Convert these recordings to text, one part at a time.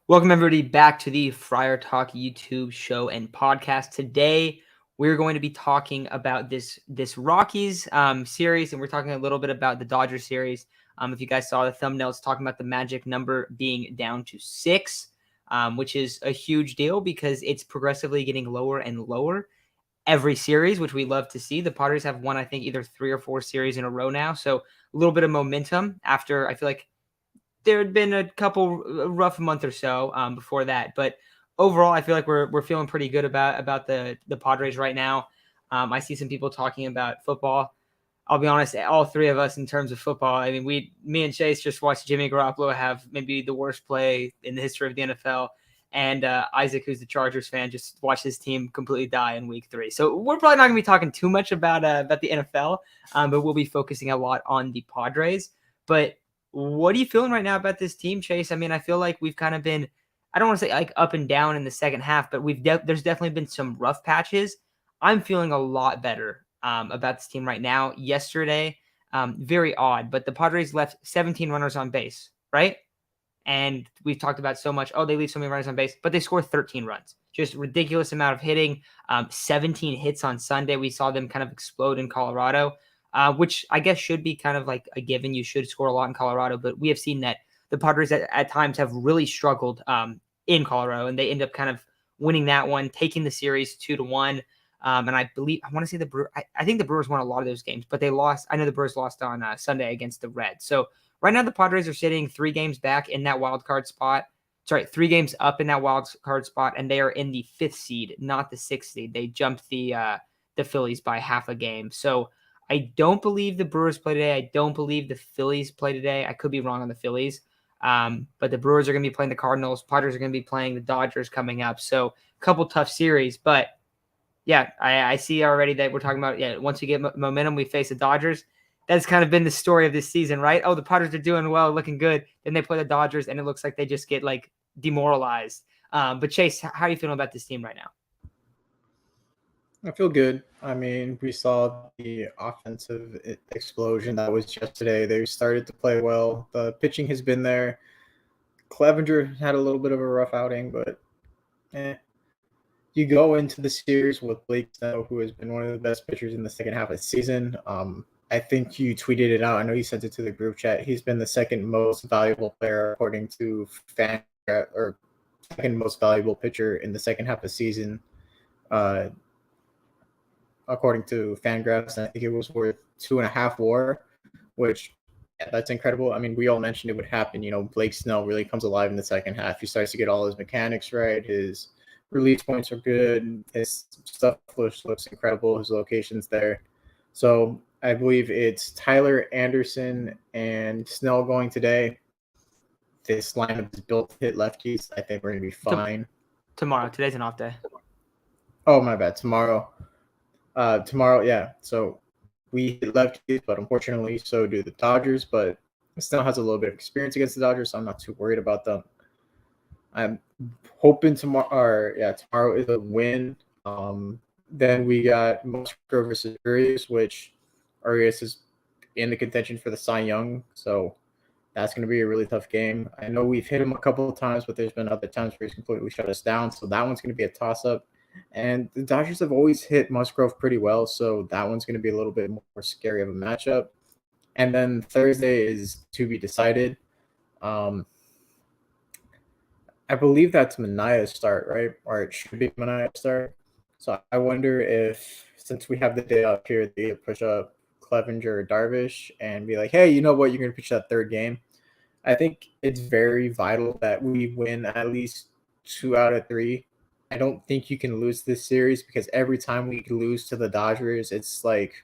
Welcome everybody back to the Friar Talk YouTube show and podcast. Today we're going to be talking about this Rockies series, and we're talking a little bit about the Dodgers series. If you guys saw the thumbnail, it's talking about the magic number being down to 6, which is a huge deal because it's progressively getting lower and lower every series, which we love to see. The Padres have won, I think, either 3 or 4 series in a row now, so a little bit of momentum after I feel like there had been a couple rough month or so before that, but overall, I feel like we're feeling pretty good about the Padres right now. I see some people talking about football. I'll be honest, all three of us in terms of football. I mean, me and Chase just watched Jimmy Garoppolo have maybe the worst play in the history of the NFL, and Isaac, who's the Chargers fan, just watched his team completely die in Week 3. So we're probably not going to be talking too much about the NFL, but we'll be focusing a lot on the Padres. But what are you feeling right now about this team, Chase? I mean, I feel like we've kind of been, I don't want to say like up and down in the second half, but there's definitely been some rough patches. I'm feeling a lot better about this team right now. Yesterday, very odd, but the Padres left 17 runners on base, right? And we've talked about so much, they leave so many runners on base, but they score 13 runs. Just ridiculous amount of hitting, 17 hits on Sunday. We saw them kind of explode in Colorado, which I guess should be kind of like a given. You should score a lot in Colorado, but we have seen that the Padres at times have really struggled in Colorado, and they end up kind of winning that one, taking the series 2-1. And I want to say I think the Brewers won a lot of those games, but they lost. I know the Brewers lost on Sunday against the Reds. So right now, the Padres are sitting 3 games back in that wild card spot. Sorry, 3 games up in that wild card spot, and they are in the 5th seed, not the 6th seed. They jumped the Phillies by half a game. So I don't believe the Brewers play today. I don't believe the Phillies play today. I could be wrong on the Phillies. But the Brewers are going to be playing the Cardinals. Padres are going to be playing the Dodgers coming up. So a couple tough series. But yeah, I see already that we're talking about, once we get momentum, we face the Dodgers. That's kind of been the story of this season, right? Oh, the Padres are doing well, looking good. Then they play the Dodgers, and it looks like they just get like demoralized. But Chase, how are you feeling about this team right now? I feel good. I mean, we saw the offensive explosion that was yesterday. They started to play well. The pitching has been there. Clevenger had a little bit of a rough outing, but you go into the series with Blake Snell, who has been one of the best pitchers in the second half of the season. I think you tweeted it out. I know you sent it to the group chat. He's been the second most valuable player according to or second most valuable pitcher in the second half of the season. According to Fangraphs, and I think it was worth 2.5 WAR, which that's incredible. I mean, we all mentioned it would happen. Blake Snell really comes alive in the second half. He starts to get all his mechanics right. His release points are good. His stuff looks incredible. His location's there. So I believe it's Tyler Anderson and Snell going today. This lineup is built to hit lefties. I think we're going to be fine. Tomorrow. Today's an off day. Oh, my bad. Tomorrow, yeah. So we hit lefties, but unfortunately, so do the Dodgers. But Snell has a little bit of experience against the Dodgers, so I'm not too worried about them. I'm hoping tomorrow is a win. Then we got Musgrove versus Urias, which Urias is in the contention for the Cy Young, so that's going to be a really tough game. I know we've hit him a couple of times, but there's been other times where he's completely shut us down, so that one's going to be a toss-up. And the Dodgers have always hit Musgrove pretty well, so that one's going to be a little bit more scary of a matchup. And then Thursday is to be decided. I believe that's Manaya's start, right? Or it should be Manaya's start. So I wonder if, since we have the day up here, they push up Clevenger or Darvish and be like, hey, you know what? You're going to pitch that third game. I think it's very vital that we win at least 2 out of 3. I don't think you can lose this series because every time we lose to the Dodgers, it's like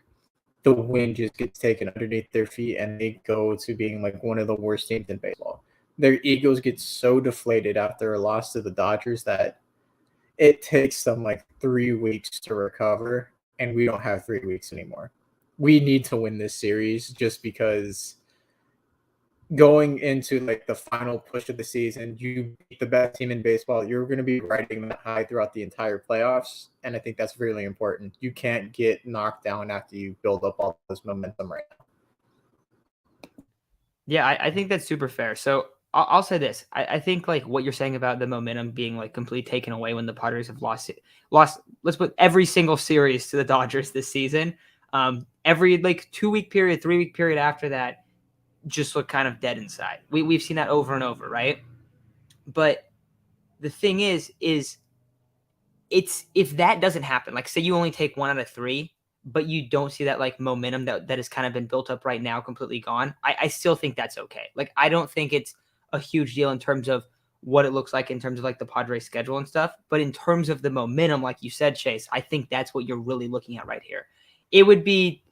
the wind just gets taken underneath their feet and they go to being like one of the worst teams in baseball. Their egos get so deflated after a loss to the Dodgers that it takes them like 3 weeks to recover, and we don't have 3 weeks anymore. We need to win this series just because going into like the final push of the season, you beat the best team in baseball, you're going to be riding that high throughout the entire playoffs, and I think that's really important. You can't get knocked down after you build up all this momentum right now. Yeah, I think that's super fair. So I'll say this. I think like what you're saying about the momentum being like completely taken away when the Padres have lost. Let's put every single series to the Dodgers this season. Every like 2-week period, 3-week period after that, just look kind of dead inside. We've seen that over and over, right? But the thing is it's if that doesn't happen, like say you only take 1 out of 3, but you don't see that like momentum that has kind of been built up right now completely gone, I still think that's okay. Like I don't think it's a huge deal in terms of what it looks like in terms of like the Padres schedule and stuff. But in terms of the momentum, like you said, Chase, I think that's what you're really looking at right here. It would be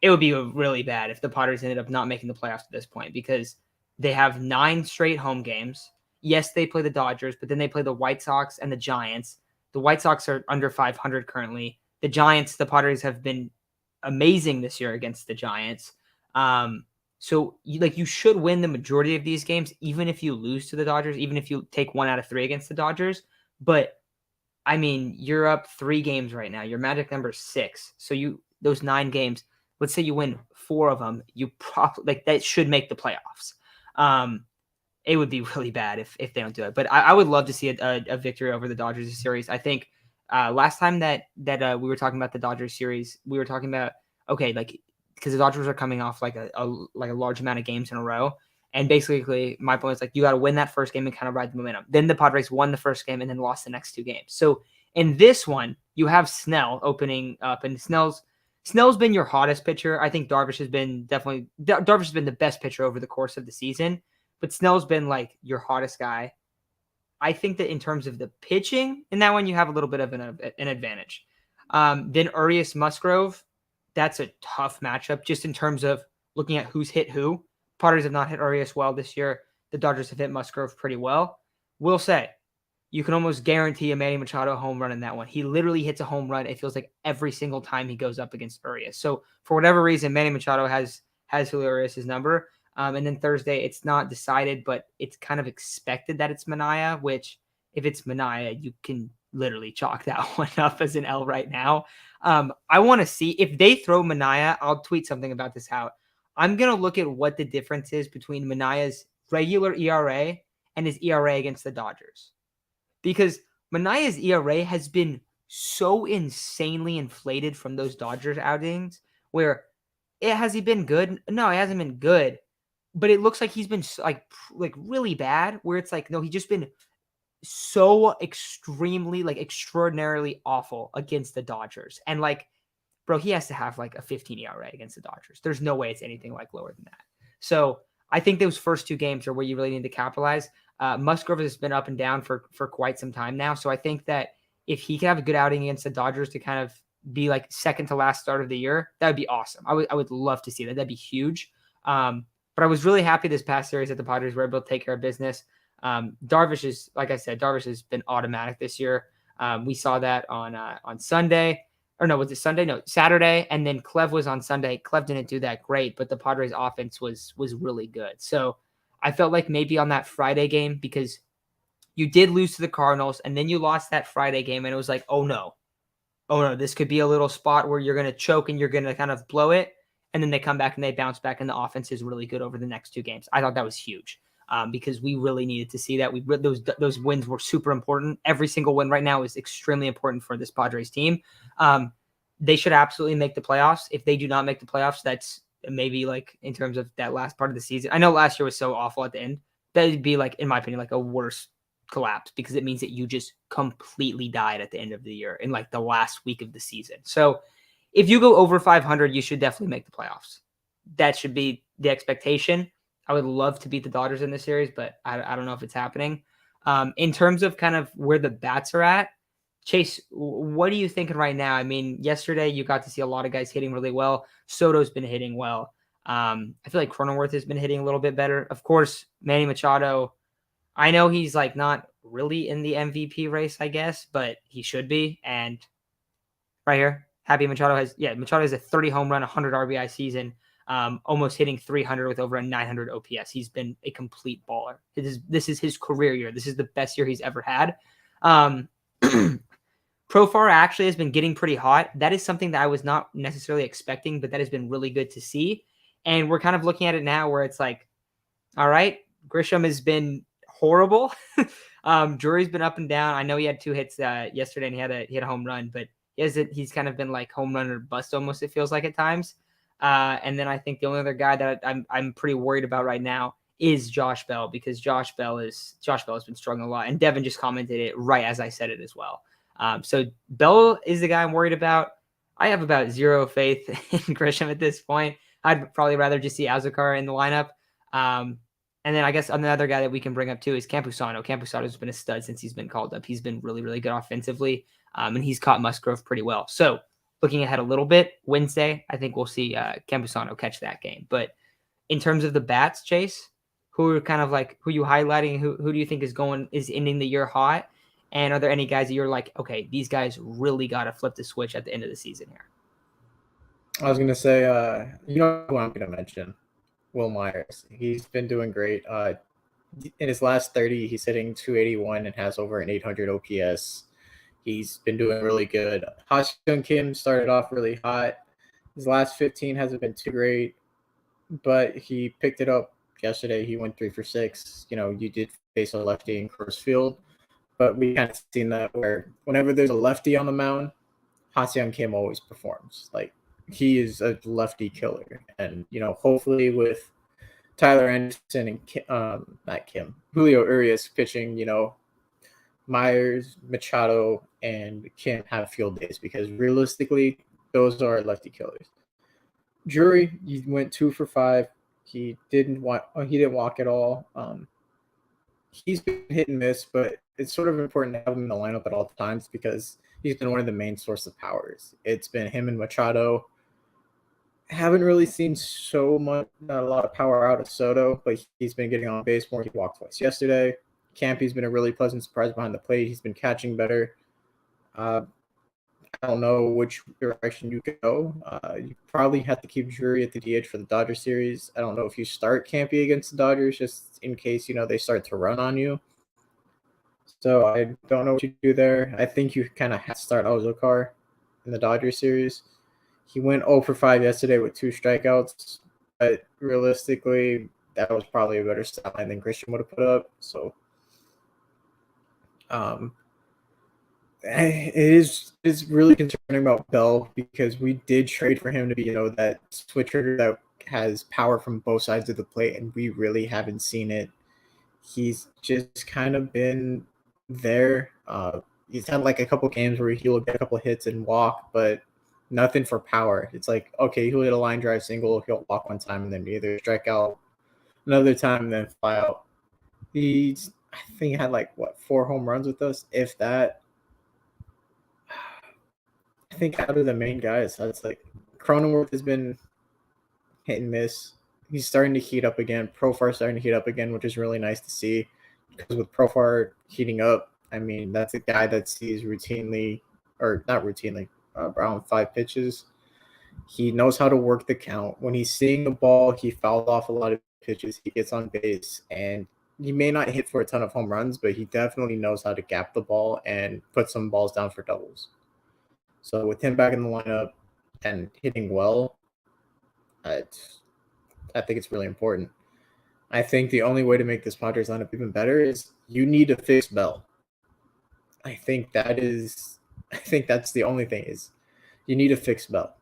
really bad if the Padres ended up not making the playoffs at this point because they have 9 straight home games. Yes, they play the Dodgers, but then they play the White Sox and the Giants. The White Sox are under 500 currently. The Giants, the Padres have been amazing this year against the Giants. So you should win the majority of these games, even if you lose to the Dodgers, even if you take 1 out of 3 against the Dodgers. But I mean, you're up 3 games right now. Your magic number is 6. So those 9 games, let's say you win 4 of them, you probably like that should make the playoffs. It would be really bad if they don't do it. But I would love to see a victory over the Dodgers series. I think last time that we were talking about the Dodgers series, we were talking about okay, like because the Dodgers are coming off like a large amount of games in a row. And basically, my point is like you got to win that first game and kind of ride the momentum. Then the Padres won the first game and then lost the next 2 games. So in this one, you have Snell opening up, and Snell's been your hottest pitcher. I think Darvish has been the best pitcher over the course of the season, but Snell's been like your hottest guy. I think that in terms of the pitching, in that one you have a little bit of an advantage. Then Urias Musgrove, that's a tough matchup just in terms of looking at who's hit who. Padres have not hit Urias well this year. The Dodgers have hit Musgrove pretty well. Will say, you can almost guarantee a Manny Machado home run in that one. He literally hits a home run, it feels like, every single time he goes up against Urias. So for whatever reason, Manny Machado has Julio Urias' number. And then Thursday, it's not decided, but it's kind of expected that it's Manaea, which if it's Manaea, you can literally chalk that one up as an L right now. I want to see if they throw Manaea. I'll tweet something about this out. I'm going to look at what the difference is between Manaea's regular ERA and his ERA against the Dodgers. Because Manaea's ERA has been so insanely inflated from those Dodgers outings where has he been good? No, he hasn't been good. But it looks like he's been like really bad where it's like, no, he's just been so extremely, like extraordinarily awful against the Dodgers. And like, bro, he has to have like a 15 ERA against the Dodgers. There's no way it's anything like lower than that. So I think those first 2 games are where you really need to capitalize. Musgrove has been up and down for quite some time now. So I think that if he can have a good outing against the Dodgers to kind of be like second to last start of the year, that would be awesome. I would love to see that. That'd be huge. But I was really happy this past series that the Padres were able to take care of business. Darvish is, like I said, Darvish has been automatic this year. We saw that on Sunday. Or no, was it Sunday? No, Saturday. And then Clev was on Sunday. Clev didn't do that great, but the Padres offense was really good. So I felt like maybe on that Friday game, because you did lose to the Cardinals and then you lost that Friday game and it was like, oh no, this could be a little spot where you're going to choke and you're going to kind of blow it. And then they come back and they bounce back and the offense is really good over the next 2 games. I thought that was huge because we really needed to see that. Those wins were super important. Every single win right now is extremely important for this Padres team. They should absolutely make the playoffs. If they do not make the playoffs, that's maybe like in terms of that last part of the season. I know last year was so awful at the end. That would be like, in my opinion, like a worse collapse because it means that you just completely died at the end of the year in like the last week of the season. So if you go over 500, you should definitely make the playoffs. That should be the expectation. I would love to beat the Dodgers in this series, but I don't know if it's happening. In terms of kind of where the bats are at, Chase, what are you thinking right now? I mean, yesterday you got to see a lot of guys hitting really well. Soto's been hitting well. I feel like Cronenworth has been hitting a little bit better. Of course, Manny Machado, I know he's like not really in the MVP race, I guess, but he should be. And right here, Machado has a 30 home run, 100 RBI season, almost hitting 300 with over a 900 OPS. He's been a complete baller. This is his career year. This is the best year he's ever had. Profar actually has been getting pretty hot. That is something that I was not necessarily expecting, but that has been really good to see. And we're kind of looking at it now where it's like, all right, Grisham has been horrible. Drury's been up and down. I know he had 2 hits yesterday, and he had a home run, but he's kind of been like home run or bust almost, it feels like at times. And then I think the only other guy that I'm pretty worried about right now is Josh Bell, because Josh Bell has been struggling a lot, and Devin just commented it right as I said it as well. So Bell is the guy I'm worried about. I have about zero faith in Grisham at this point. I'd probably rather just see Azucar in the lineup. And then I guess another guy that we can bring up too is Campusano. Campusano's been a stud since he's been called up. He's been really, really good offensively, and he's caught Musgrove pretty well. So looking ahead a little bit, Wednesday, I think we'll see Campusano catch that game. But in terms of the bats, Chase, who are kind of like who you highlighting? Who do you think is ending the year hot? And are there any guys that you're like, okay, these guys really got to flip the switch at the end of the season here? I was gonna say, you know who I'm gonna mention, Will Myers. He's been doing great. In his last 30, he's hitting 281 and has over an 800 OPS. He's been doing really good. Ha-Seong Kim started off really hot. His last 15 hasn't been too great, but he picked it up yesterday. He went 3 for 6. You know, you did face a lefty in Coors Field, but we kind of seen that where whenever there's a lefty on the mound, Ha-Seong Kim always performs. Like, he is a lefty killer. And, you know, hopefully with Tyler Anderson and not Kim, Julio Urias pitching, you know, Myers, Machado, and Kim have field days, because realistically, those are lefty killers. Drury, he went 2 for 5. He didn't walk at all. He's been hit and miss, but it's sort of important to have him in the lineup at all times because he's been one of the main source of powers. It's been him and Machado. Haven't really seen not a lot of power out of Soto, but he's been getting on base more. He walked twice yesterday. Campy's been a really pleasant surprise behind the plate. He's been catching better. I don't know which direction you go. You probably have to keep Drury at the DH for the Dodgers series. I don't know if you start Campy against the Dodgers just in case, you know, they start to run on you. So I don't know what you do there. I think you kind of have to start Azucar in the Dodgers series. He went 0 for 5 yesterday with 2 strikeouts, but realistically, that was probably a better stat line than Grisham would have put up. So it is really concerning about Bell, because we did trade for him to be, you know, that switch hitter that has power from both sides of the plate, and we really haven't seen it. He's just kind of been there. He's had like a couple games where he'll get a couple hits and walk, but nothing for power. It's like, okay, he'll hit a line drive single, he'll walk one time, and then either strike out another time and then fly out. I think he had like 4 home runs with us, if that. I think out of the main guys, that's like Cronenworth has been hit and miss. He's starting to heat up again. Profar starting to heat up again, which is really nice to see. Because with Profar heating up, I mean, that's a guy that sees routinely, or not routinely, around 5 pitches. He knows how to work the count. When he's seeing the ball, he fouls off a lot of pitches. He gets on base, and he may not hit for a ton of home runs, but he definitely knows how to gap the ball and put some balls down for doubles. So with him back in the lineup and hitting well, I think it's really important. I think the only way to make this Padres lineup even better is you need to fix Bell. I think that's the only thing is you need to fix Bell.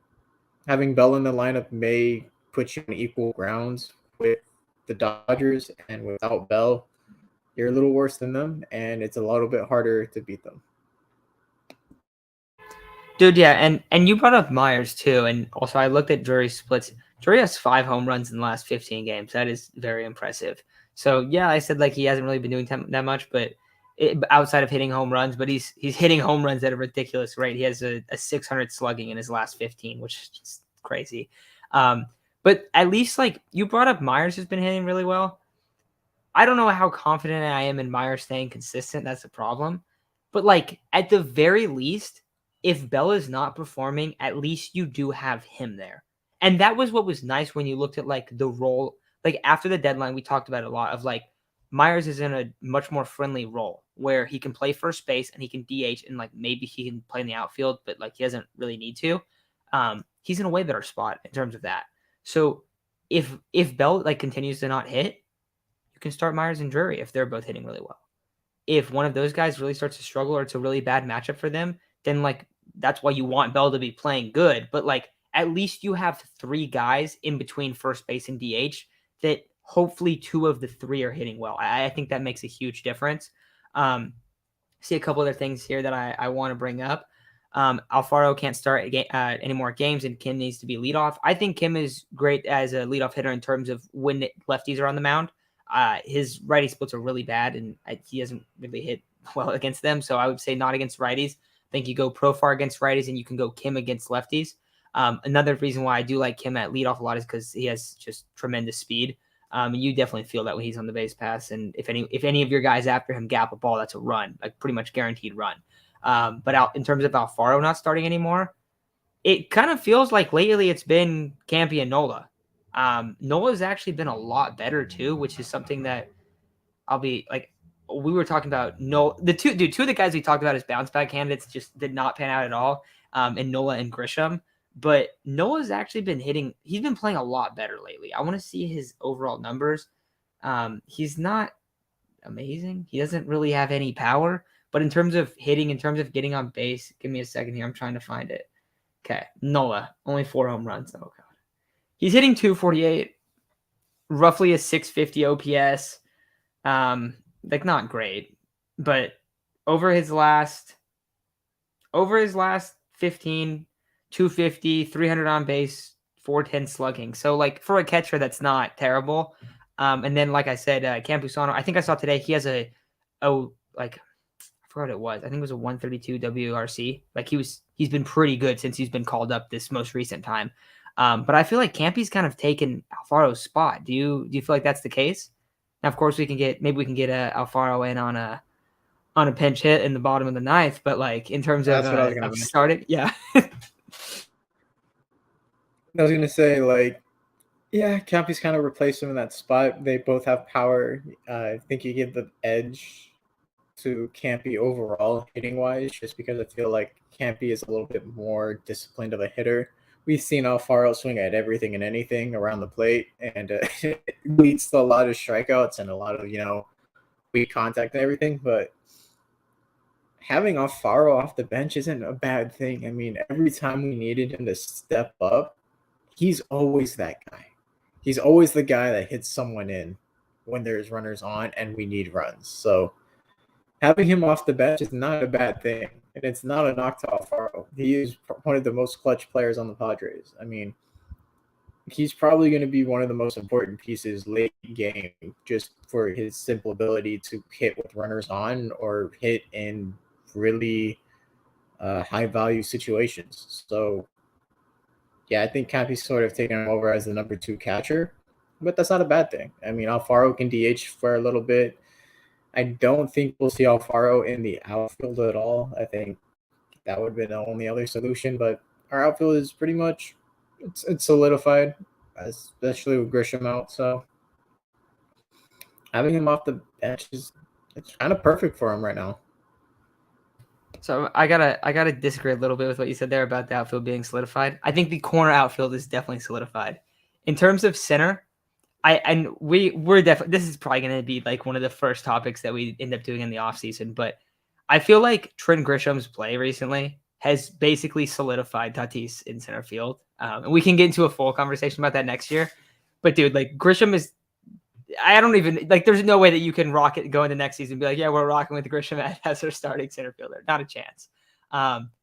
Having Bell in the lineup may put you on equal grounds with the Dodgers, and without Bell, you're a little worse than them, and it's a little bit harder to beat them. Dude, yeah, and you brought up Myers too, and also I looked at Drury's splits. Drury has 5 home runs in the last 15 games. That is very impressive. So yeah, I said like he hasn't really been doing that much, but outside of hitting home runs, but he's hitting home runs at a ridiculous rate. He has a 600 slugging in his last 15, which is just crazy. But at least like you brought up Myers has been hitting really well. I don't know how confident I am in Myers staying consistent. That's the problem. But like at the very least, if Bell is not performing, at least you do have him there. And that was what was nice when you looked at like the role. Like after the deadline, we talked about it a lot of like Myers is in a much more friendly role where he can play first base and he can DH and like maybe he can play in the outfield, but like he doesn't really need to. He's in a way better spot in terms of that. So if Bell like continues to not hit, you can start Myers and Drury if they're both hitting really well. If one of those guys really starts to struggle or it's a really bad matchup for them, then like that's why you want Bell to be playing good. But like at least you have 3 guys in between first base and DH that hopefully 2 of the 3 are hitting well. I think that makes a huge difference. See a couple other things here that I want to bring up. Alfaro can't start any more games, and Kim needs to be leadoff. I think Kim is great as a leadoff hitter in terms of when lefties are on the mound. His righty splits are really bad, and he doesn't really hit well against them. So I would say not against righties. I think you go Profar against righties, and you can go Kim against lefties. Another reason why I do like Kim at leadoff a lot is because he has just tremendous speed. You definitely feel that when he's on the base pass, and if any of your guys after him gap a ball, that's a run, like pretty much guaranteed run. But in terms of Alfaro not starting anymore, it kind of feels like lately it's been Campy and Nola. Nola's actually been a lot better too, which is something that I'll be like. We were talking about two of the guys we talked about as bounce back candidates just did not pan out at all. And Nola and Grisham. But Noah's actually been hitting. He's been playing a lot better lately. I want to see his overall numbers. He's not amazing. He doesn't really have any power. But in terms of hitting, in terms of getting on base, give me a second here. I'm trying to find it. Okay, Nola, only 4 home runs. Oh, God. He's hitting 248, roughly a 650 OPS. Like, not great. But over his last 15, 250, 300 on base, 410 slugging. So, like, for a catcher, that's not terrible. And then, like I said, Campusano, I think I saw today, he has I forgot what it was. I think it was a 132 WRC. Like, he's been pretty good since he's been called up this most recent time. But I feel like Campy's kind of taken Alfaro's spot. Do you feel like that's the case? Now, of course, maybe we can get Alfaro in on a pinch hit in the bottom of the ninth, but like in terms That's what I was gonna of starting, yeah. I was gonna say, like, yeah, Campy's kind of replaced him in that spot. They both have power. I think you give the edge to Campy overall hitting wise, just because I feel like Campy is a little bit more disciplined of a hitter. We've seen Alfaro swing at everything and anything around the plate, and it leads to a lot of strikeouts and a lot of weak contact and everything. But having Alfaro off the bench isn't a bad thing. I mean, every time we needed him to step up, he's always that guy. He's always the guy that hits someone in when there's runners on and we need runs. So having him off the bench is not a bad thing. And it's not a knock to Alfaro. He is one of the most clutch players on the Padres. I mean, he's probably going to be one of the most important pieces late game just for his simple ability to hit with runners on or hit in really high-value situations. So, yeah, I think Campy's sort of taking him over as the number 2 catcher, but that's not a bad thing. I mean, Alfaro can DH for a little bit. I don't think we'll see Alfaro in the outfield at all. I think that would have been the only other solution, but our outfield is pretty much it's solidified, especially with Grisham out. So having him off the bench it's kind of perfect for him right now. So I gotta disagree a little bit with what you said there about the outfield being solidified. I think the corner outfield is definitely solidified. In terms of center, we're definitely, this is probably going to be like one of the first topics that we end up doing in the offseason, but I feel like Trent Grisham's play recently has basically solidified Tatis in center field. And we can get into a full conversation about that next year. But dude, like Grisham is, I don't even, like there's no way that you can go into next season and be like, yeah, we're rocking with Grisham as our starting center fielder. Not a chance.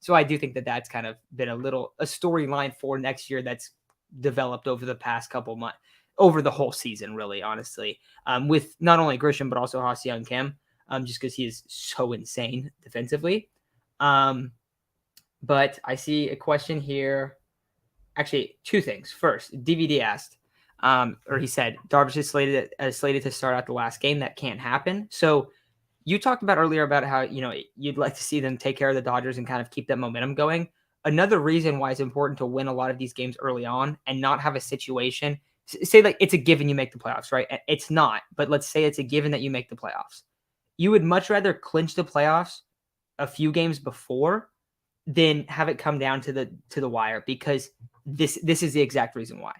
So I do think that that's kind of been a storyline for next year that's developed over the past couple months. Over the whole season, really, honestly, with not only Grisham, but also Ha-Seong Kim, just because he is so insane defensively. But I see a question here. Actually, 2 things. First, DVD asked, or he said, Darvish is slated to start out the last game. That can't happen. So you talked about earlier about how, you'd like to see them take care of the Dodgers and kind of keep that momentum going. Another reason why it's important to win a lot of these games early on and not have a situation – say like it's a given you make the playoffs, right? It's not, but let's say it's a given that you make the playoffs. You would much rather clinch the playoffs a few games before than have it come down to the wire, because this is the exact reason why.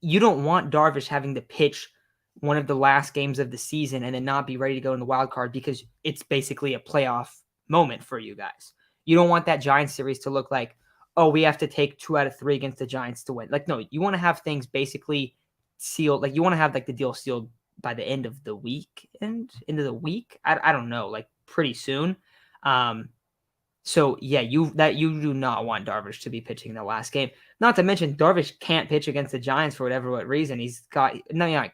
You don't want Darvish having to pitch one of the last games of the season and then not be ready to go in the wild card because it's basically a playoff moment for you guys. You don't want that Giants series to look like, oh, we have to take 2 out of 3 against the Giants to win. Like, no, you want to have things basically sealed. Like, you want to have like the deal sealed by the end of the week and into the week. I don't know, like pretty soon. So yeah, you do not want Darvish to be pitching the last game. Not to mention Darvish can't pitch against the Giants for what reason. He's got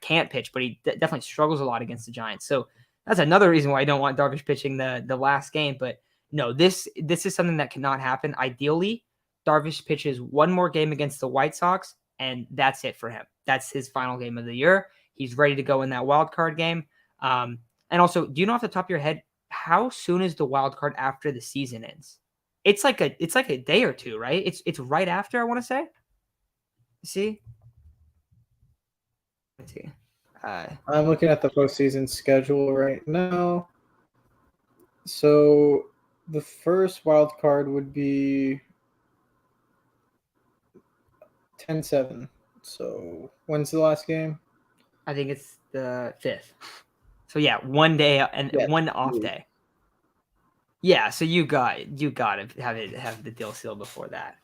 can't pitch, but he definitely struggles a lot against the Giants. So that's another reason why I don't want Darvish pitching the last game. But no, this is something that cannot happen. Ideally, Darvish pitches one more game against the White Sox, and that's it for him. That's his final game of the year. He's ready to go in that wild card game. And also, do you know off the top of your head how soon is the wild card after the season ends? It's like a day or two, right? It's right after, I want to say. See? Let's see. I'm looking at the postseason schedule right now. So the first wild card would be 10-7. So when's the last game? I think it's the 5th. So yeah, one day and one off day. Yeah, so you got to have the deal sealed before that.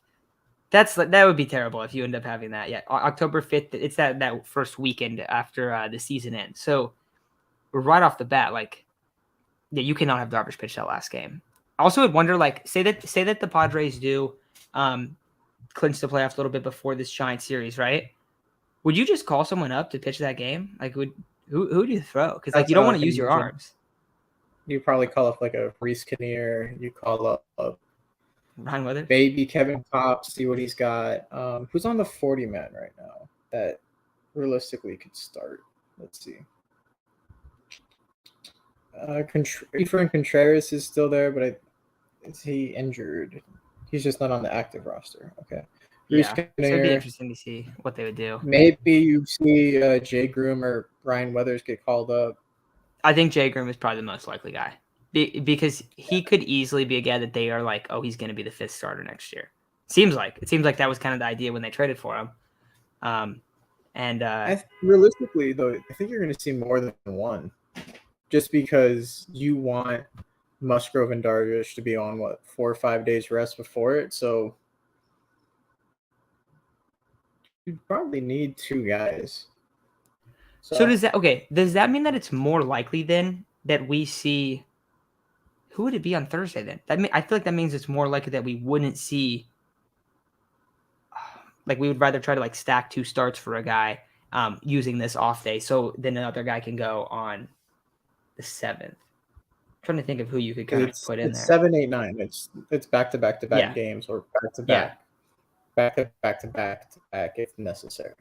That would be terrible if you end up having that. Yeah, October 5th. It's that first weekend after the season ends. So right off the bat, like, yeah, you cannot have Darvish pitch that last game. I also would wonder, like, say that the Padres do clinch the playoffs a little bit before this Giant series, right? Would you just call someone up to pitch that game? Like, who do you throw? Because like you don't want to use your arms. You probably call up like a Reese Kinnear. You call up Ryan Weathers, maybe Kevin Pop, see what he's got. Who's on the 40-man right now that realistically could start? Let's see. Efrain Contreras is still there, but is he injured? He's just not on the active roster. Okay. Yeah, so it'd be interesting to see what they would do. Maybe you see Jay Groom or Ryan Weathers get called up. I think Jay Groom is probably the most likely guy because he could easily be a guy that they are like, oh, he's going to be the 5th starter next year. It seems like that was kind of the idea when they traded for him. Realistically, though, I think you're going to see more than one, just because you want Musgrove and Darvish to be on 4 or 5 days rest before it. So you probably need 2 guys. So does that mean that it's more likely then that we see? Who would it be on Thursday then? I feel like that means it's more likely that we wouldn't see. Like we would rather try to like stack 2 starts for a guy using this off day, so then another guy can go on the 7th. I'm trying to think of who you could kind of put in there. 7, 8, 9. It's back to back games or back to back if necessary.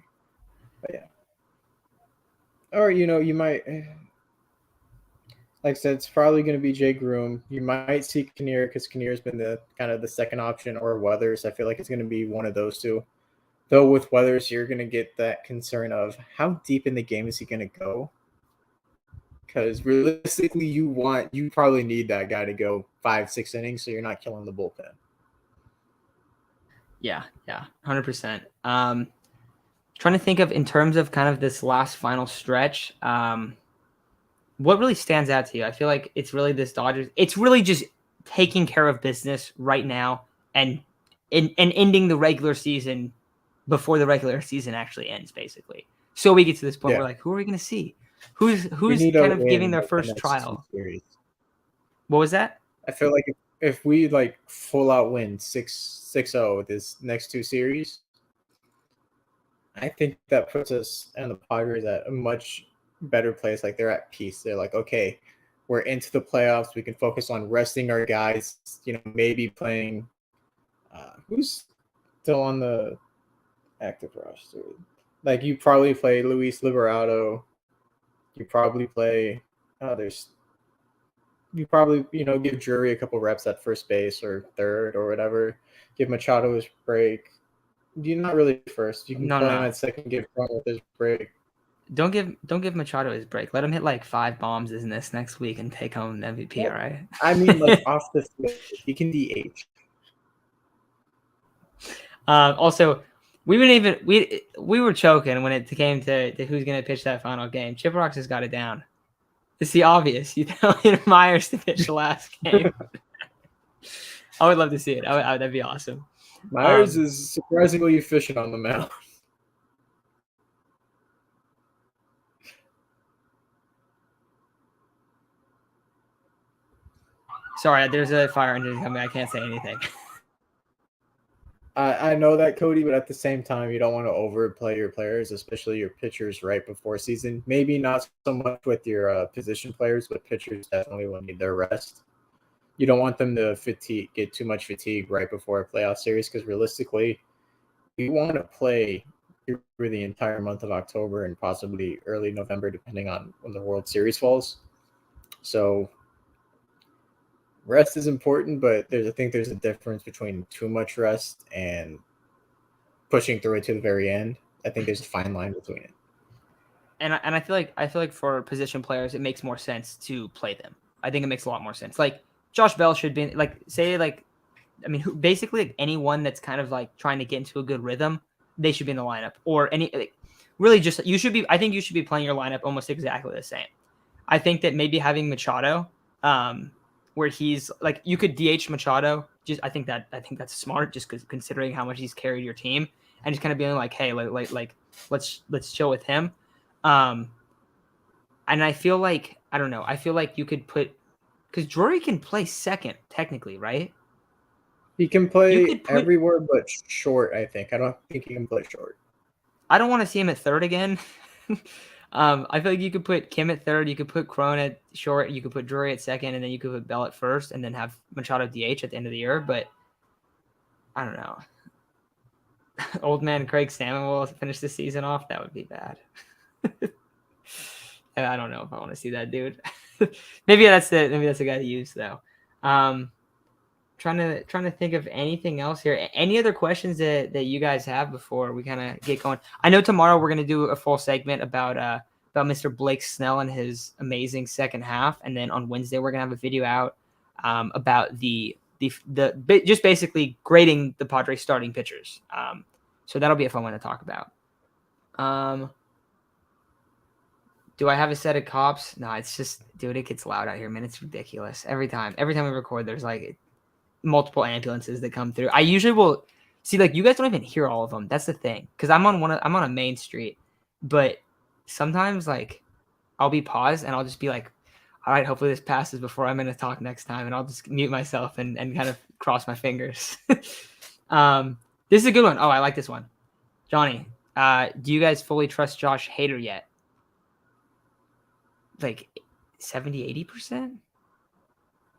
But yeah. Or, you might, like I said, it's probably going to be Jay Groom. You might see Kinnear because Kinnear's been the kind of the second option, or Weathers. I feel like it's going to be one of those 2. Though with Weathers, you're going to get that concern of how deep in the game is he going to go? Because realistically, you probably need that guy to go 5-6 innings so you're not killing the bullpen. Yeah, 100%. Trying to think of in terms of kind of this last final stretch, what really stands out to you? I feel like it's really this Dodgers. It's really just taking care of business right now and ending the regular season before the regular season actually ends, basically. So we get to this point where like, who are we going to see? Who's kind of giving their first trial? What was that? I feel like if we like full out win 6-0 this next 2 series, I think that puts us and the Padres at a much better place. Like they're at peace. They're like, okay, we're into the playoffs. We can focus on resting our guys. Maybe playing. Who's still on the active roster? Like you probably play Luis Liberato. You probably play. You probably give Drury a couple reps at first base or third or whatever. Give Machado his break. You're not really first. You can play him at second, give Cronwall his break. Don't give Machado his break. Let him hit like 5 bombs in this next week and take home the MVP. Yeah. All right. I mean, like off the field, he can DH. Also, we were choking when it came to who's gonna pitch that final game. Chip Rocks just got it down. It's the obvious. You tell Myers to pitch the last game. I would love to see it. That'd be awesome. Myers is surprisingly efficient on the mound. Sorry, there's a fire engine coming. I can't say anything. I know that, Cody, but at the same time, you don't want to overplay your players, especially your pitchers right before season. Maybe not so much with your position players, but pitchers definitely will need their rest. You don't want them to get too much fatigue right before a playoff series because realistically, you want to play through the entire month of October and possibly early November, depending on when the World Series falls. So rest is important, but I think there's a difference between too much rest and pushing through it to the very end. I think there's a fine line between it. And I feel like for position players, it makes more sense to play them. I think it makes a lot more sense. Like Josh Bell should be basically like anyone that's kind of like trying to get into a good rhythm, they should be in the lineup. Or really just I think you should be playing your lineup almost exactly the same. I think that maybe having Machado, where he's like you could DH Machado. I think that's smart, just because considering how much he's carried your team, and just kind of being like, hey, let's chill with him. And I feel like I don't know. I feel like you could put because Drury can play second technically, right? He can play everywhere but short. I think I don't think he can play short. I don't want to see him at third again. I feel like you could put Kim at third, you could put Crone at short, you could put Drury at second, and then you could put Bell at first, and then have Machado DH at the end of the year. But I don't know. Old man Craig Salmon will finish the season off. That would be bad. I don't know if I want to see that dude. Maybe that's the guy to use though. Trying to think of anything else here. Any other questions that you guys have before we kind of get going? I know tomorrow we're gonna do a full segment about Mr. Blake Snell and his amazing second half, and then on Wednesday we're gonna have a video out about the just basically grading the Padres starting pitchers. So that'll be a fun one to talk about. Do I have a set of cops? No, it's just, dude, it gets loud out here, man. It's ridiculous. Every time we record, there's like multiple ambulances that come through. I usually will see, like, you guys don't even hear all of them. That's the thing, because I'm on a main street, but sometimes like I'll be paused and I'll just be like, all right, hopefully this passes before I'm going to talk next time, and I'll just mute myself and kind of cross my fingers. This is a good one. Oh, I like this one. Johnny, do you guys fully trust Josh Hader yet? Like 70, 80%?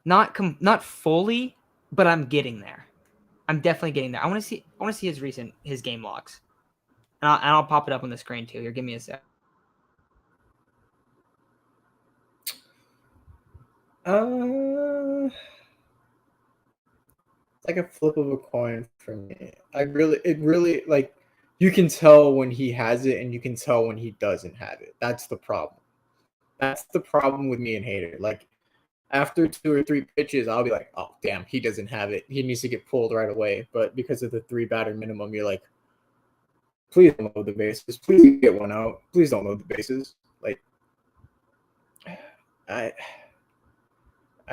Not fully, but I'm getting there. I'm definitely getting there. I want to see his game logs. And I'll pop it up on the screen too. Here, give me a sec. It's like a flip of a coin for me. It really like, you can tell when he has it and you can tell when he doesn't have it. That's the problem. That's the problem with me and Hader. Like, after 2 or 3 pitches, I'll be like, oh, damn, he doesn't have it. He needs to get pulled right away. But because of the 3-batter minimum, you're like, please don't load the bases. Please get one out. Please don't load the bases. Like, I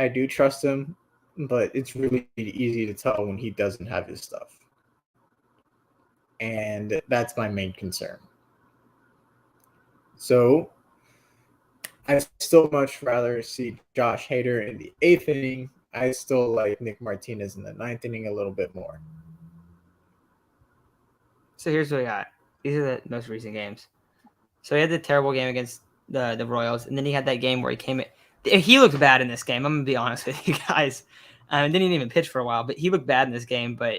do trust him, but it's really easy to tell when he doesn't have his stuff. And that's my main concern. So I still much rather see Josh Hader in the 8th inning. I still like Nick Martinez in the 9th inning a little bit more. So here's what we got. These are the most recent games. So he had the terrible game against the Royals, and then he had that game where he came in. He looked bad in this game. I'm going to be honest with you guys. Didn't even pitch for a while, but he looked bad in this game, but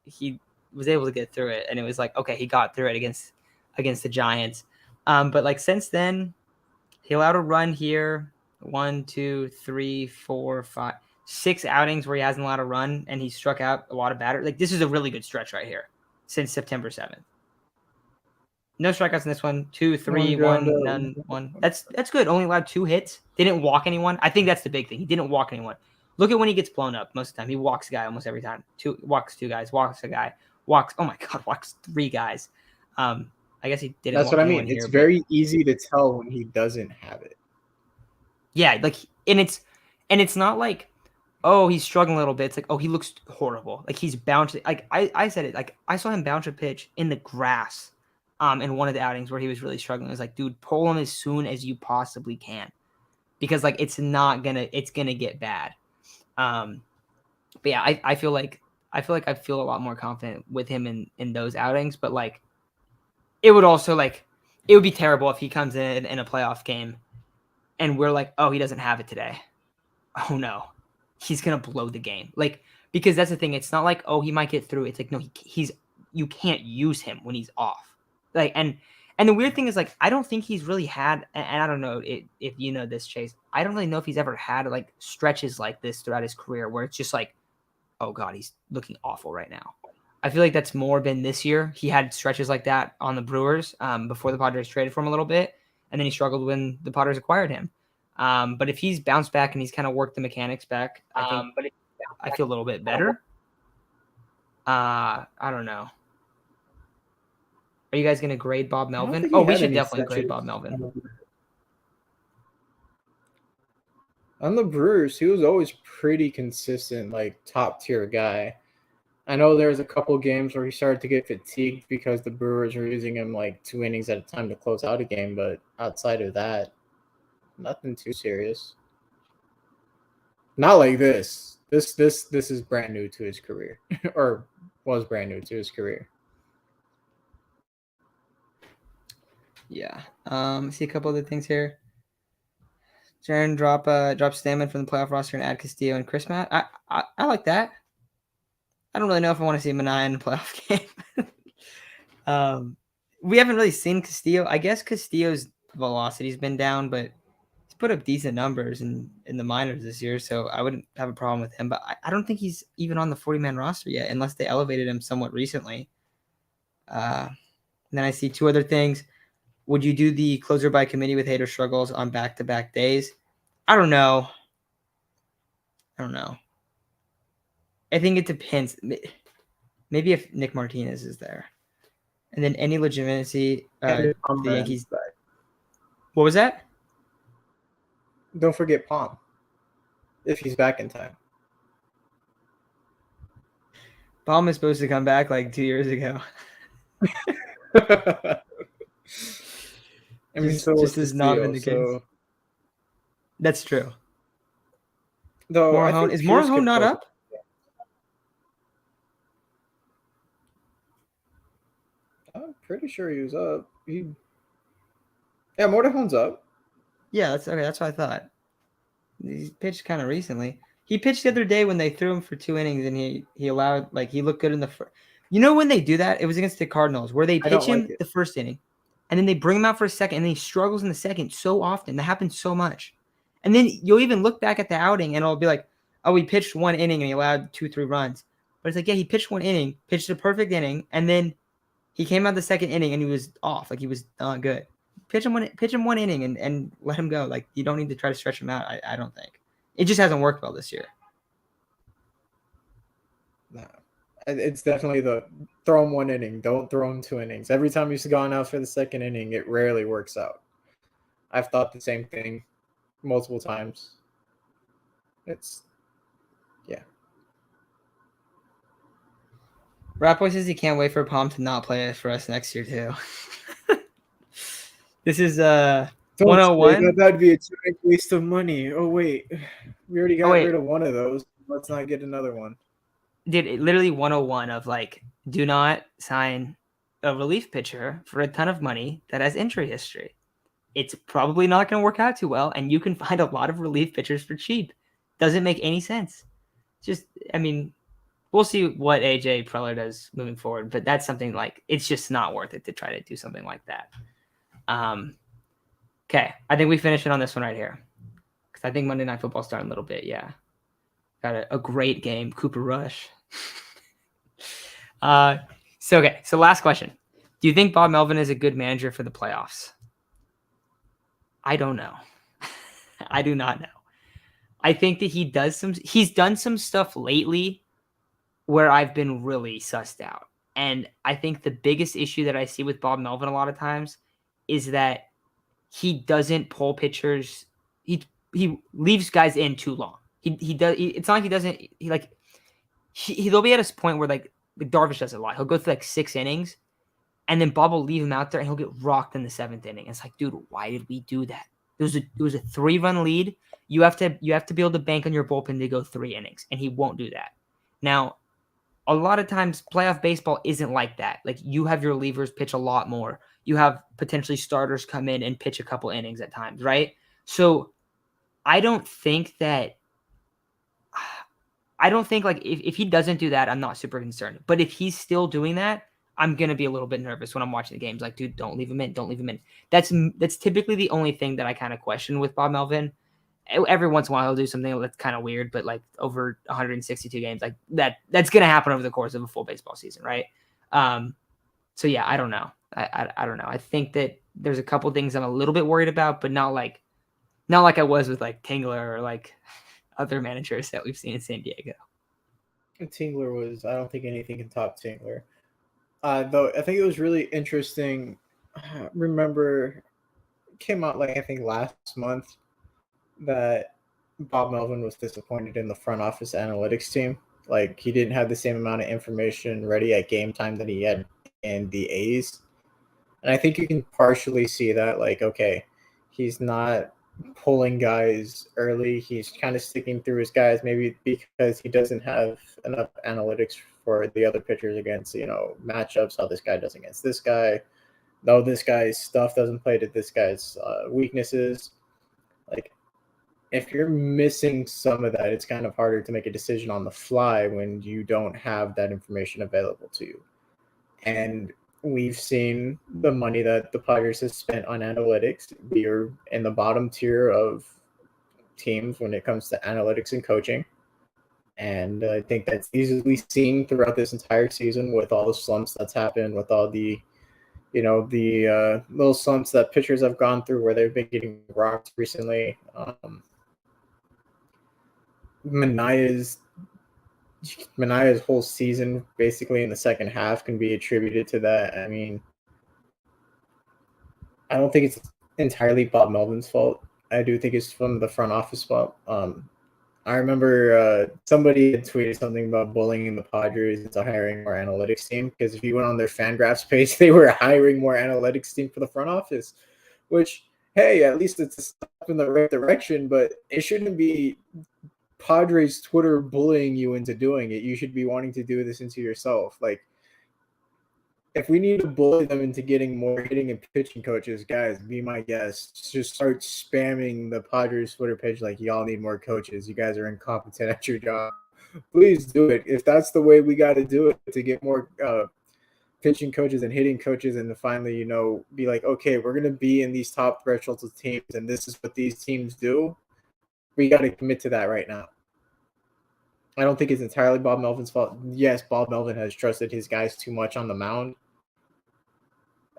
he was able to get through it. And it was like, okay, he got through it against the Giants. But like since then, he allowed a run here. 1, 2, 3, 4, 5, 6 outings where he hasn't allowed a run, and he struck out a lot of batters. Like, this is a really good stretch right here since September 7th. No strikeouts in this one. 2, 3, 1, none, 1. That's good. Only allowed 2 hits. Didn't walk anyone. I think that's the big thing. He didn't walk anyone. Look at when he gets blown up most of the time. He walks a guy almost every time. Walks 2 guys, walks a guy. walks. Oh my God, walks 3 guys. I guess he didn't That's walk what I anyone mean. here, It's but very easy to tell when he doesn't have it. yeah, like, and it's not like, oh, he's struggling a little bit. It's like, oh, he looks horrible. Like he's bouncing. Like I said it. Like I saw him bounce a pitch in the grass, in one of the outings where he was really struggling. I was like, dude, pull him as soon as you possibly can, because like it's gonna get bad. But yeah, I feel like I feel a lot more confident with him in those outings. But like, it would be terrible if he comes in a playoff game and we're like, oh, he doesn't have it today. Oh no, he's gonna blow the game. Like, because that's the thing. It's not like, oh, he might get through. It's like, no, he's you can't use him when he's off. Like, and the weird thing is, like, I don't think he's really had, and I don't know if you know this, Chase. I don't really know if he's ever had like stretches like this throughout his career where it's just like, oh God, he's looking awful right now. I feel like that's more been this year. He had stretches like that on the Brewers before the Padres traded for him a little bit, and then he struggled when the Padres acquired him. But if he's bounced back and he's kind of worked the mechanics back, I think I feel a little bit better. I don't know. Are you guys going to grade Bob I don't Melvin? think Oh, he we had should any definitely grade stretches Bob Melvin. on the Brewers. He was always pretty consistent, like top tier guy. I know there was a couple games where he started to get fatigued because the Brewers were using him like 2 innings at a time to close out a game, but outside of that, nothing too serious. Not like this. This is brand new to his career, or was brand new to his career. Yeah. See a couple other things here. Jaron drop Stammen from the playoff roster and add Castillo and Chris Matt. I like that. I don't really know if I want to see Manny in the playoff game. We haven't really seen Castillo. I guess Castillo's velocity's been down, but he's put up decent numbers in the minors this year, so I wouldn't have a problem with him. But I don't think he's even on the 40-man roster yet, unless they elevated him somewhat recently. Then I see 2 other things. Would you do the closer by committee with Hader struggles on back-to-back days? I don't know. I think it depends. Maybe if Nick Martinez is there. And then any legitimacy, And the Yankees. back. What was that? Don't forget Palm, if he's back in time. Baum is supposed to come back like 2 years ago. I mean, just has not been the case. That's true. Though Morahone, is Morahone not up? I'm pretty sure he was up. Yeah, Mortahone's up. Yeah, that's okay. That's what I thought. He pitched kind of recently. He pitched the other day when they threw him for 2 innings, and he allowed, like, he looked good in the first. You know when they do that? It was against the Cardinals, where they pitch him the first inning, and then they bring him out for a second, and then he struggles in the second so often. That happens so much. And then you'll even look back at the outing, and it'll be like, oh, he pitched 1 inning, and he allowed 2-3 runs. But it's like, yeah, he pitched 1 inning, pitched a perfect inning, and then he came out the second inning, and he was off. Like, he was not good. Pitch him 1 inning and let him go. Like, you don't need to try to stretch him out. I don't think. It just hasn't worked well this year. No. It's definitely the throw him 1 inning, don't throw him 2 innings. Every time he's gone out for the second inning, it rarely works out. I've thought the same thing multiple times. Yeah. Ratboy says he can't wait for Palm to not play for us next year too. This is 101. That'd be a waste of money. Oh wait, we already got rid of one of those. Let's not get another one. Dude, it literally 101 of like, do not sign a relief pitcher for a ton of money that has injury history. It's probably not going to work out too well, and you can find a lot of relief pitchers for cheap. Doesn't make any sense. Just, I mean, we'll see what AJ Preller does moving forward, but that's something like, it's just not worth it to try to do something like that. Okay, I think we finish it on this one right here, because I think Monday Night Football starting a little bit. Yeah, got a great game, Cooper Rush. So last question: do you think Bob Melvin is a good manager for the playoffs? I don't know. I do not know. I think that he's done some stuff lately where I've been really sussed out. And I think the biggest issue that I see with Bob Melvin a lot of times is that he doesn't pull pitchers. He leaves guys in too long. He does. It's not like he doesn't. He'll be at a point where like Darvish does it a lot. He'll go through like 6 innings, and then Bob will leave him out there, and he'll get rocked in the 7th inning. It's like, dude, why did we do that? It was a 3-run lead. You have to be able to bank on your bullpen to go 3 innings, and he won't do that. Now, a lot of times playoff baseball isn't like that. Like, you have your relievers pitch a lot more. You have potentially starters come in and pitch a couple innings at times, right? So I don't think like if he doesn't do that, I'm not super concerned. But if he's still doing that, I'm going to be a little bit nervous when I'm watching the games. Like, dude, don't leave him in. Don't leave him in. That's typically the only thing that I kind of question with Bob Melvin. Every once in a while, he'll do something that's kind of weird, but like over 162 games, like that's going to happen over the course of a full baseball season, right? So yeah, I don't know. I don't know. I think that there's a couple things I'm a little bit worried about, but not like I was with like Tingler or like other managers that we've seen in San Diego. Tingler was, I don't think anything can top Tingler. Though I think it was really interesting. Remember, it came out like I think last month that Bob Melvin was disappointed in the front office analytics team. Like, he didn't have the same amount of information ready at game time that he had in the A's. And I think you can partially see that. Like, okay, he's not pulling guys early. He's kind of sticking through his guys, maybe because he doesn't have enough analytics for the other pitchers against, matchups, how this guy does against this guy. No, this guy's stuff doesn't play to this guy's weaknesses. Like, if you're missing some of that, it's kind of harder to make a decision on the fly when you don't have that information available to you. And we've seen the money that the Padres have spent on analytics. We are in the bottom tier of teams when it comes to analytics and coaching. And I think that's easily seen throughout this entire season with all the slumps that's happened, with all the little slumps that pitchers have gone through where they've been getting rocked recently. Manaya's whole season, basically in the second half, can be attributed to that. I mean, I don't think it's entirely Bob Melvin's fault. I do think it's from the front office fault. I remember somebody had tweeted something about bullying the Padres into hiring more analytics team, because if you went on their Fangraphs page, they were hiring more analytics team for the front office, which, hey, at least it's a step in the right direction, but it shouldn't be Padres Twitter bullying you into doing it. You should be wanting to do this into yourself. Like, if we need to bully them into getting more hitting and pitching coaches, guys, be my guest. Just start spamming the Padres Twitter page like, y'all need more coaches. You guys are incompetent at your job. Please do it. If that's the way we got to do it to get more pitching coaches and hitting coaches, and to finally, be like, okay, we're going to be in these top thresholds of teams, and this is what these teams do. We got to commit to that right now. I don't think it's entirely Bob Melvin's fault. Yes, Bob Melvin has trusted his guys too much on the mound.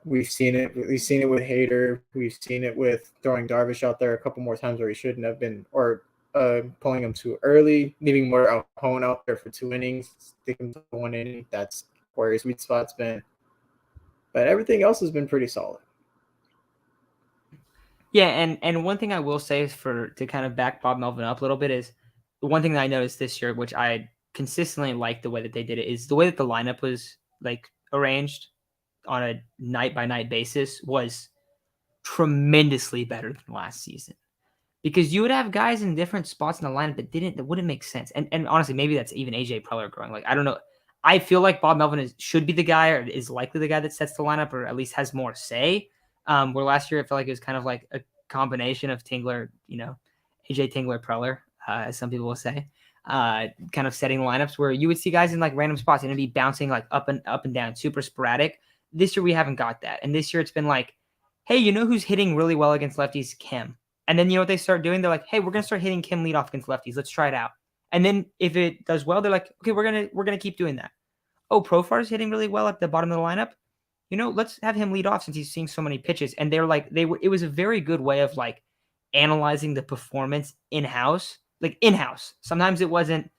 We've seen it. We've seen it with Hader. We've seen it with throwing Darvish out there a couple more times where he shouldn't have been, or pulling him too early, leaving more Alpone out there for 2 innings, sticking to 1 inning. That's where his sweet spot's been. But everything else has been pretty solid. Yeah, and one thing I will say is to kind of back Bob Melvin up a little bit is the one thing that I noticed this year, which I consistently liked the way that they did it, is the way that the lineup was like arranged on a night by night basis was tremendously better than last season. Because you would have guys in different spots in the lineup that wouldn't make sense. And honestly, maybe that's even AJ Preller growing. Like, I don't know. I feel like Bob Melvin should be the guy, or is likely the guy that sets the lineup, or at least has more say. Where last year I felt like it was kind of like a combination of Tingler, AJ Tingler Preller, as some people will say, kind of setting lineups where you would see guys in like random spots and it'd be bouncing like up and down, super sporadic. This year we haven't got that, and this year it's been like, hey, you know who's hitting really well against lefties? Kim. And then you know what they start doing? They're like, hey, we're gonna start hitting Kim leadoff against lefties. Let's try it out. And then if it does well, they're like, okay, we're gonna keep doing that. Oh, Profar's hitting really well at the bottom of the lineup. Let's have him lead off since he's seeing so many pitches. And they're like, it was a very good way of like analyzing the performance in-house. Sometimes it wasn't,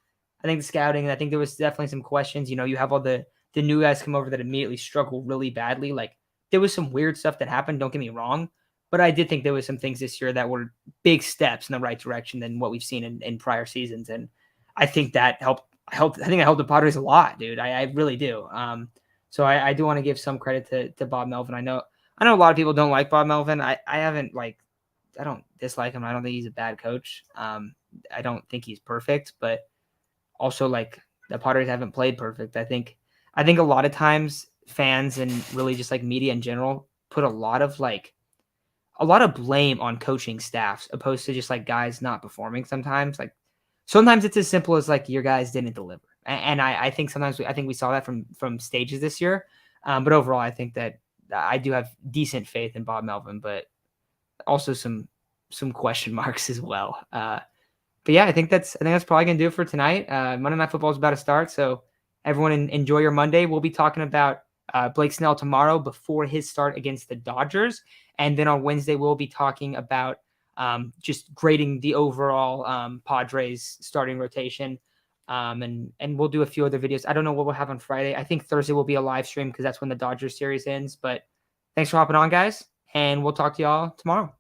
I think, the scouting, and I think there was definitely some questions. You have all the the new guys come over that immediately struggle really badly. Like there was some weird stuff that happened. Don't get me wrong, but I did think there was some things this year that were big steps in the right direction than what we've seen in prior seasons, and I think that helped. I think I helped the Padres a lot, dude. I really do. So I do want to give some credit to Bob Melvin. I know a lot of people don't like Bob Melvin. I don't dislike him. I don't think he's a bad coach. I don't think he's perfect, but also like the Padres haven't played perfect. I think a lot of times fans and really just like media in general put a lot of blame on coaching staffs opposed to just like guys not performing sometimes. Like sometimes it's as simple as like your guys didn't deliver. And I think sometimes we saw that from stages this year. But overall, I think that I do have decent faith in Bob Melvin, but also some question marks as well. But yeah, I think that's probably gonna do it for tonight. Monday Night Football is about to start, so everyone enjoy your Monday. We'll be talking about Blake Snell tomorrow before his start against the Dodgers, and then on Wednesday we'll be talking about just grading the overall Padres starting rotation. And we'll do a few other videos. I don't know what we'll have on Friday. I think Thursday will be a live stream because that's when the Dodgers series ends. But thanks for hopping on, guys, and we'll talk to y'all tomorrow.